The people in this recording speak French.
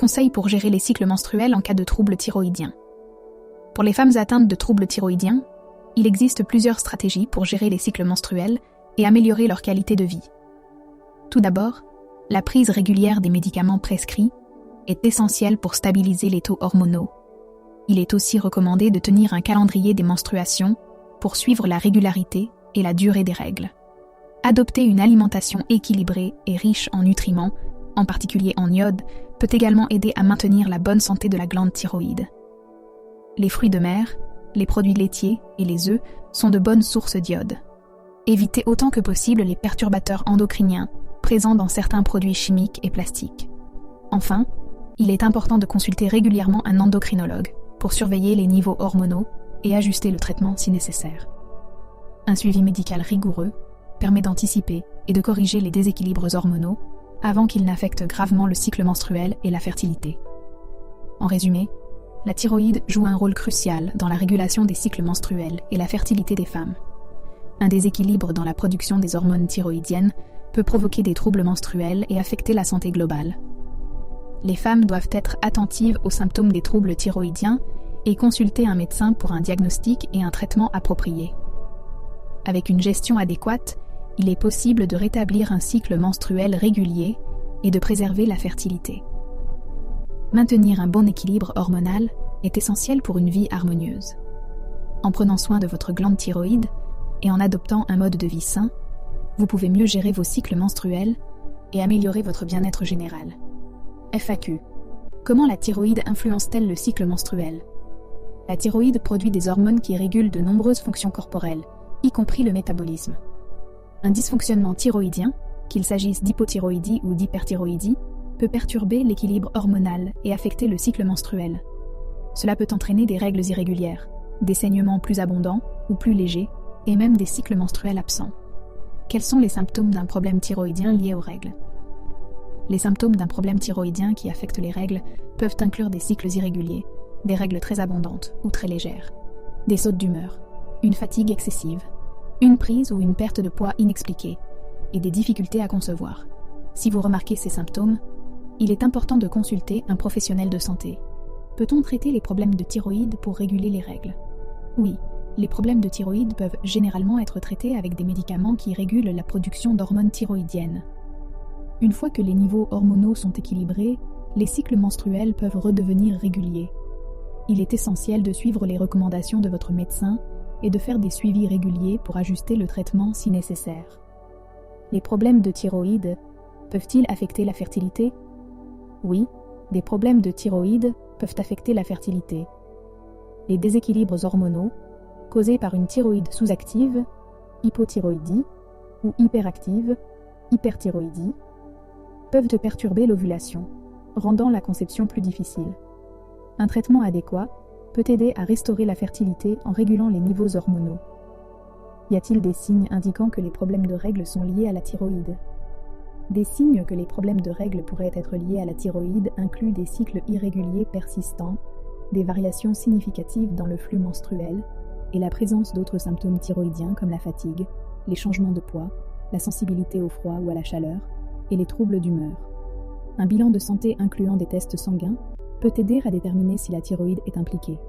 conseils pour gérer les cycles menstruels en cas de troubles thyroïdiens. Pour les femmes atteintes de troubles thyroïdiens, il existe plusieurs stratégies pour gérer les cycles menstruels et améliorer leur qualité de vie. Tout d'abord, la prise régulière des médicaments prescrits est essentielle pour stabiliser les taux hormonaux. Il est aussi recommandé de tenir un calendrier des menstruations pour suivre la régularité et la durée des règles. Adopter une alimentation équilibrée et riche en nutriments, en particulier en iode, peut également aider à maintenir la bonne santé de la glande thyroïde. Les fruits de mer, les produits laitiers et les œufs sont de bonnes sources d'iode. Évitez autant que possible les perturbateurs endocriniens présents dans certains produits chimiques et plastiques. Enfin, il est important de consulter régulièrement un endocrinologue pour surveiller les niveaux hormonaux et ajuster le traitement si nécessaire. Un suivi médical rigoureux permet d'anticiper et de corriger les déséquilibres hormonaux avant qu'ils n'affectent gravement le cycle menstruel et la fertilité. En résumé, la thyroïde joue un rôle crucial dans la régulation des cycles menstruels et la fertilité des femmes. Un déséquilibre dans la production des hormones thyroïdiennes peut provoquer des troubles menstruels et affecter la santé globale. Les femmes doivent être attentives aux symptômes des troubles thyroïdiens et consulter un médecin pour un diagnostic et un traitement approprié. Avec une gestion adéquate, il est possible de rétablir un cycle menstruel régulier et de préserver la fertilité. Maintenir un bon équilibre hormonal est essentiel pour une vie harmonieuse. En prenant soin de votre glande thyroïde et en adoptant un mode de vie sain, vous pouvez mieux gérer vos cycles menstruels et améliorer votre bien-être général. FAQ. Comment la thyroïde influence-t-elle le cycle menstruel ? La thyroïde produit des hormones qui régulent de nombreuses fonctions corporelles, y compris le métabolisme. Un dysfonctionnement thyroïdien, qu'il s'agisse d'hypothyroïdie ou d'hyperthyroïdie, peut perturber l'équilibre hormonal et affecter le cycle menstruel. Cela peut entraîner des règles irrégulières, des saignements plus abondants ou plus légers, et même des cycles menstruels absents. Quels sont les symptômes d'un problème thyroïdien lié aux règles ? Les symptômes d'un problème thyroïdien qui affecte les règles peuvent inclure des cycles irréguliers, des règles très abondantes ou très légères, des sautes d'humeur, une fatigue excessive, une prise ou une perte de poids inexpliquée, et des difficultés à concevoir. Si vous remarquez ces symptômes, il est important de consulter un professionnel de santé. Peut-on traiter les problèmes de thyroïde pour réguler les règles ? Oui, les problèmes de thyroïde peuvent généralement être traités avec des médicaments qui régulent la production d'hormones thyroïdiennes. Une fois que les niveaux hormonaux sont équilibrés, les cycles menstruels peuvent redevenir réguliers. Il est essentiel de suivre les recommandations de votre médecin et de faire des suivis réguliers pour ajuster le traitement si nécessaire. Les problèmes de thyroïde peuvent-ils affecter la fertilité ? Oui, des problèmes de thyroïde peuvent affecter la fertilité. Les déséquilibres hormonaux, causés par une thyroïde sous-active, hypothyroïdie, ou hyperactive, hyperthyroïdie, peuvent perturber l'ovulation, rendant la conception plus difficile. Un traitement adéquat peut aider à restaurer la fertilité en régulant les niveaux hormonaux. Y a-t-il des signes indiquant que les problèmes de règles sont liés à la thyroïde ? Des signes que les problèmes de règles pourraient être liés à la thyroïde incluent des cycles irréguliers persistants, des variations significatives dans le flux menstruel et la présence d'autres symptômes thyroïdiens comme la fatigue, les changements de poids, la sensibilité au froid ou à la chaleur et les troubles d'humeur. Un bilan de santé incluant des tests sanguins peut aider à déterminer si la thyroïde est impliquée.